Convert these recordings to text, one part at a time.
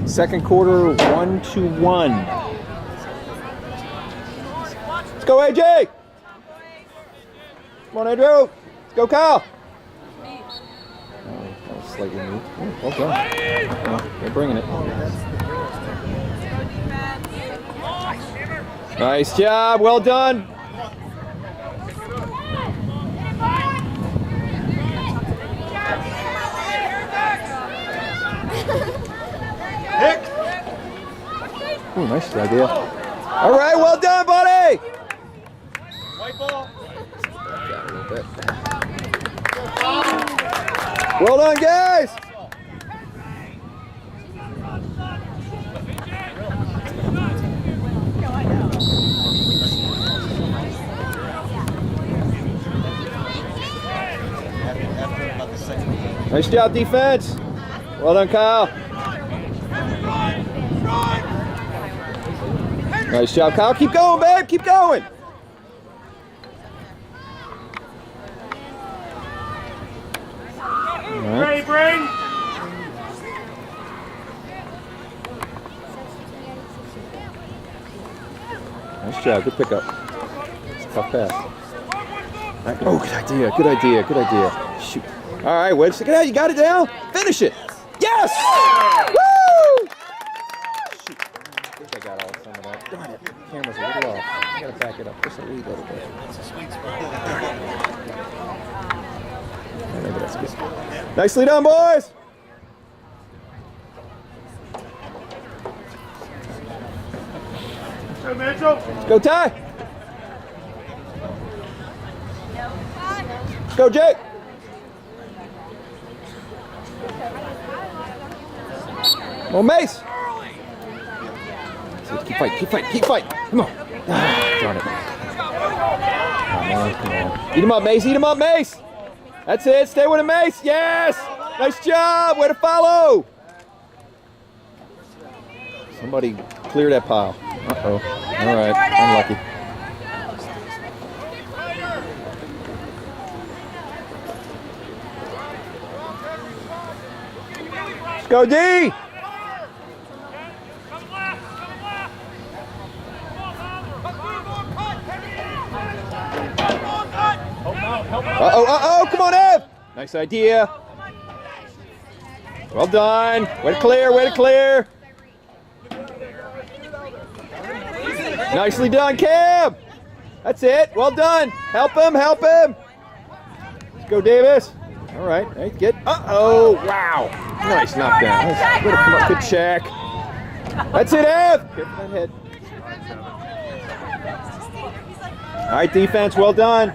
Second quarter, 1-1. Let's go, AJ. Come on, Andrew. Let's go, Kyle. That was slightly moved. Well done. They're bringing it. Nice job. Well done. Ooh, nice idea. All right, well done, buddy. White ball. Back a little bit. Well done, guys. Nice job, defense. Well done, Kyle. Nice job, Kyle. Keep going, babe. Keep going. Ready, bring. Nice job. Good pickup. It's a tough pass. Right. Oh, good idea. Good idea. Good idea. Shoot. All right, wait a second. You got it down. Finish it. Yes! Woo! Shoot. I think I got all some of that. Darn it. The camera's a little off. I gotta back it up just a little bit. That's a sweet spot. Maybe that's good. Nicely done, boys. Let's go, Ty. Let's go, Jake. Come on, Mace. Keep fighting, keep fighting, keep fighting. Come on. Ah, darn it. Come on, come on. Eat him up, Mace. Eat him up, Mace. That's it. Stay with him, Mace. Yes. Nice job. Way to follow. Somebody clear that pile. Uh-oh. All right. Unlucky. Let's go, D. Uh-oh, come on, Ev! Nice idea. Well done. Way to clear, way to clear. Nicely done, Cam. That's it. Well done. Help him, help him. Let's go, Davis. All right, hey, get. Uh-oh, wow. Nice knockdown. Nice. Way to come up. Good check. That's it, Ev. Careful that head. All right, defense, well done.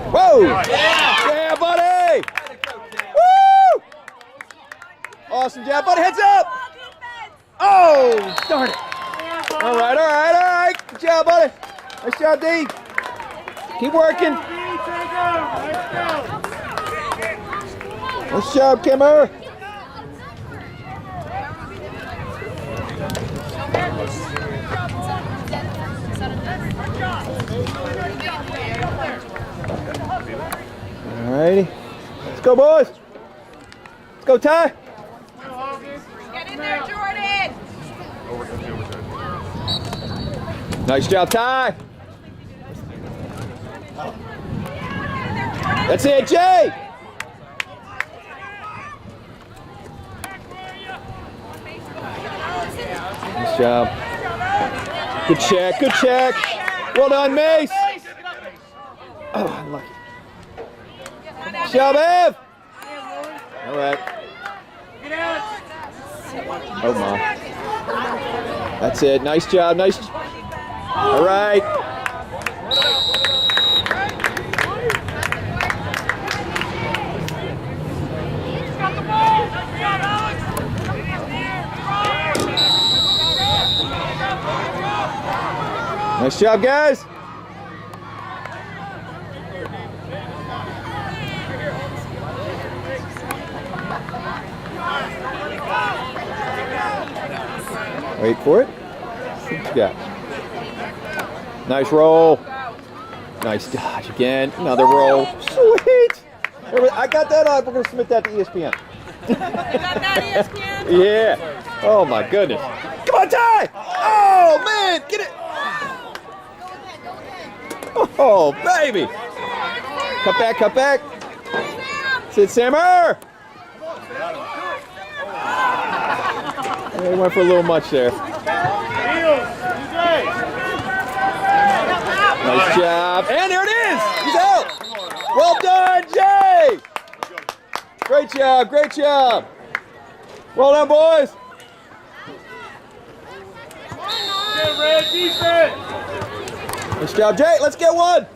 Whoa! Yeah, buddy! Woo! Awesome job, buddy. Heads up! Oh, darn it. All right. Good job, buddy. Nice job, D. Keep working. Nice job, Kimmer. Alrighty. Let's go, boys. Let's go, Ty. Get in there, Jordan. Nice job, Ty. That's it, Jay. Nice job. Good check, good check. Well done, Mace. Oh, unlucky. Good job, Ev. All right. Oh, my. That's it. Nice job. Nice. All right. Nice job, guys. Wait for it. What you got? Nice roll. Nice dodge again. Another roll. Sweet. I got that. We're going to submit that to ESPN. got that ESPN? Yeah. Oh my goodness. Come on, Ty! Oh man, get it! Oh baby! Cut back, cut back. Sit, Sammer! Yeah, he went for a little much there. Nice job. And there it is! He's out! Well done, Jay! Great job, great job. Well done, boys. Nice job, Jay. Let's get one.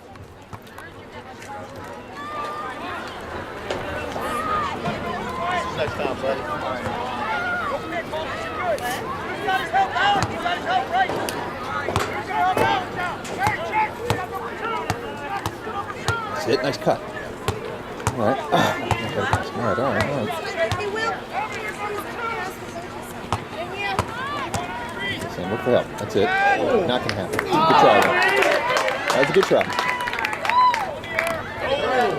Next time, buddy. Sit. Nice cut. All right. All right, all right. Sam, look for help. That's it. Not gonna happen. Good try, though. That was a good try.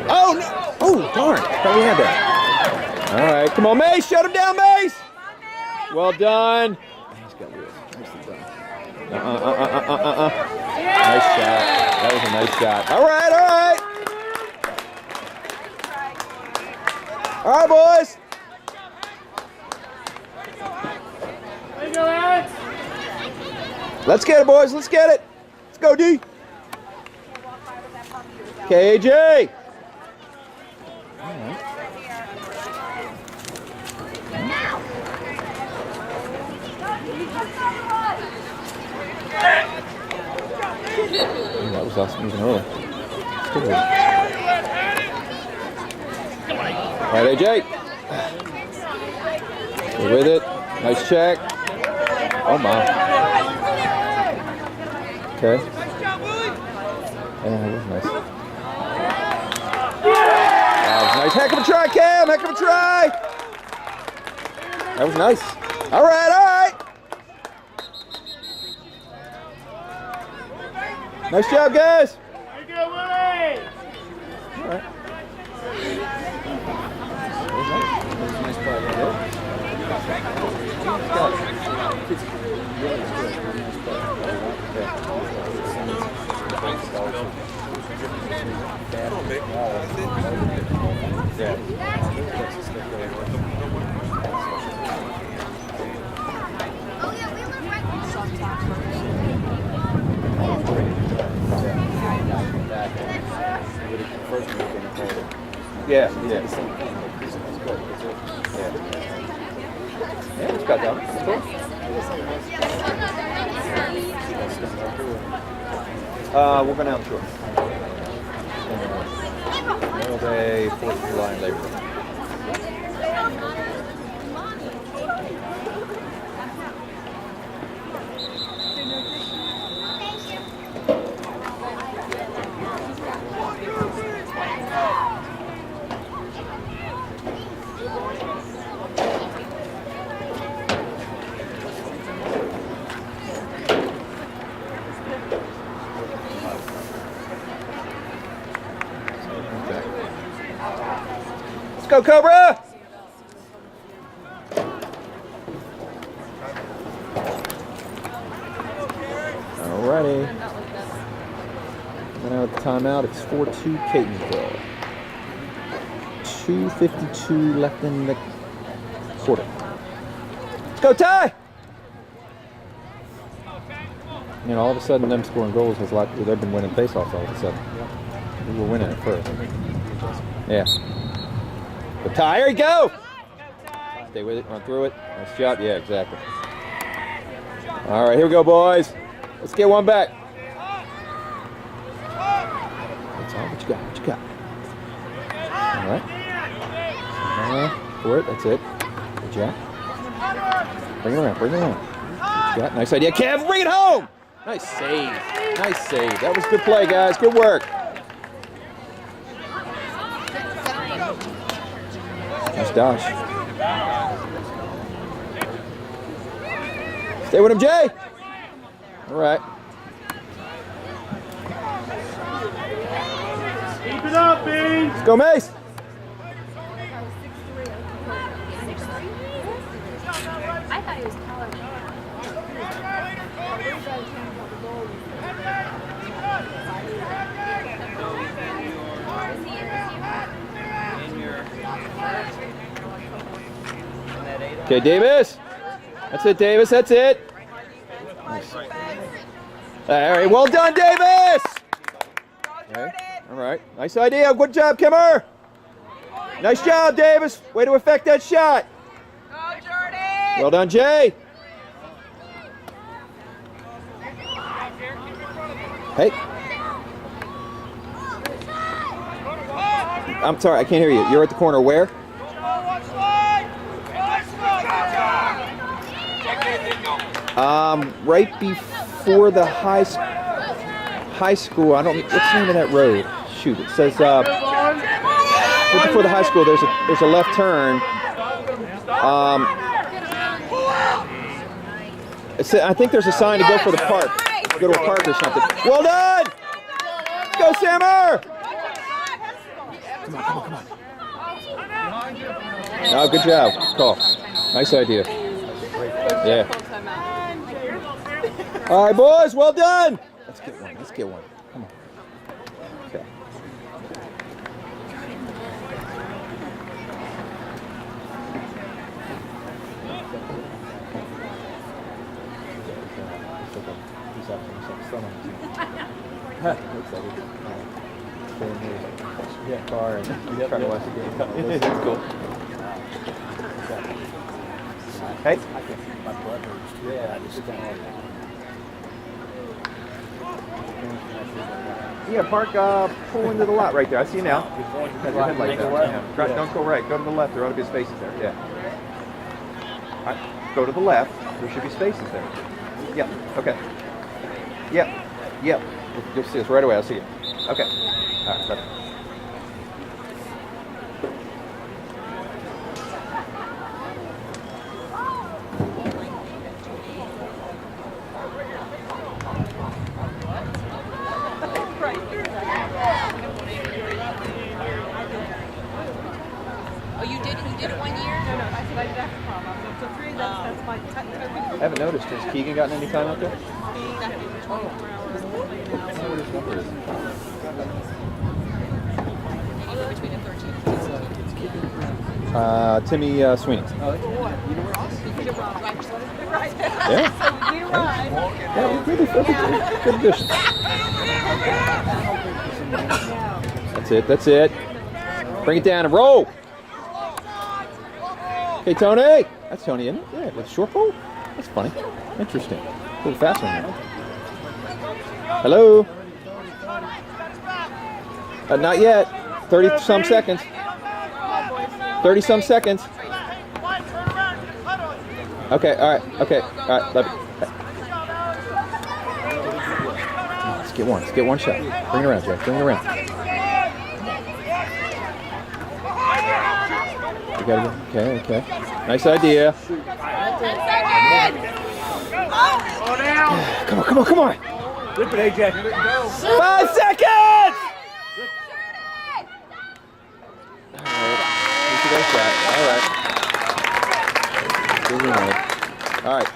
Oh no! Oh darn! Thought we had that. All right, come on, Mace. Shut him down, Mace. Well done. He's got wheels. Nicely done. Nice shot. That was a nice shot. All right, all right. All right, boys. There you go, Alex. Let's get it, boys. Let's get it. Let's go, D. KJ. All right. That was us moving early. Still early. All right, AJ. Stay with it. Nice check. Oh, my. Okay. Yeah, that was nice. That was nice. Heck of a try, Cam. Heck of a try. That was nice. All right, all right. Nice job, guys. There you go, Willie. All right. Nice play right there. Yeah, yeah. Yeah, it's got down. It's cool. We're going out tour. Memorial Day, 4th of July, and Labor Day. Let's go, Cobra! Alrighty. Now at the timeout, it's 4-2 Catonsville. 2:52 left in the quarter. Let's go, Ty! You know, all of a sudden, them scoring goals has a lot to do. They've been winning faceoffs all of a sudden. We were winning at first. Yeah. But Ty, here you go! Stay with it, run through it. Nice job. Yeah, exactly. All right, here we go, boys. Let's get one back. That's all. What you got? What you got? All right. For it. That's it. Good job. Bring it around. Bring it around. What you got? Nice idea, Kev. Bring it home. Nice save. Nice save. That was good play, guys. Good work. Nice dash. Stay with him, Jay. All right. Keep it up, Beans. Let's go, Mace. I thought he was taller than Okay, Davis. That's it, Davis. That's it. Nice. All right, well done, Davis. Okay. All right, nice idea. Good job, Kimmer. Nice job, Davis. Way to affect that shot. Go, Jordan! Well done, Jay. Hey. I'm sorry, I can't hear you. You're at the corner where? Right before the high school. I don't. What's the name of that road? Shoot, it says right before the high school. There's a left turn. I think there's a sign to go for the park. Go to a park or something. Well done. Let's go, Sammer. Come on. Oh, good job. Call. Nice idea. Yeah. All right, boys. Well done. Let's get one. Come on. Okay. Yeah, car and trying to watch the game. It's cool. Hey. Yeah, I just yeah, park, pull into the lot right there. I see you now. Have your headlight down. Yeah. Don't go right. Go to the left. There ought to be spaces there. Yeah. All right. Go to the left. There should be spaces there. Yep. Okay. Yep. You'll see us right away. I'll see you. Okay. All right. Left. Oh, you did it 1 year? No, I said I left prom. I was up to 3. That's my technical. I haven't noticed. Has Keegan gotten any time out there? Being that 24 hours now. What his number is. Anywhere between a 13 and 16. Timmy Sweeney. Because you're right. Yeah. So you ride. Yeah, really good addition. That's it. Bring it down and roll. Okay, Tony. That's Tony, isn't it? Yeah, with a short pole. That's funny. Interesting. A little faster than that. Hello. Not yet. 30-some seconds. 30-some seconds. Okay, all right. Let me. Let's get one. Let's get one shot. Bring it around, Jack. Bring it around. You gotta go. Okay. Nice idea. 10 seconds! Come on. Rip it, AJ. 5 seconds! All right. All right. All right.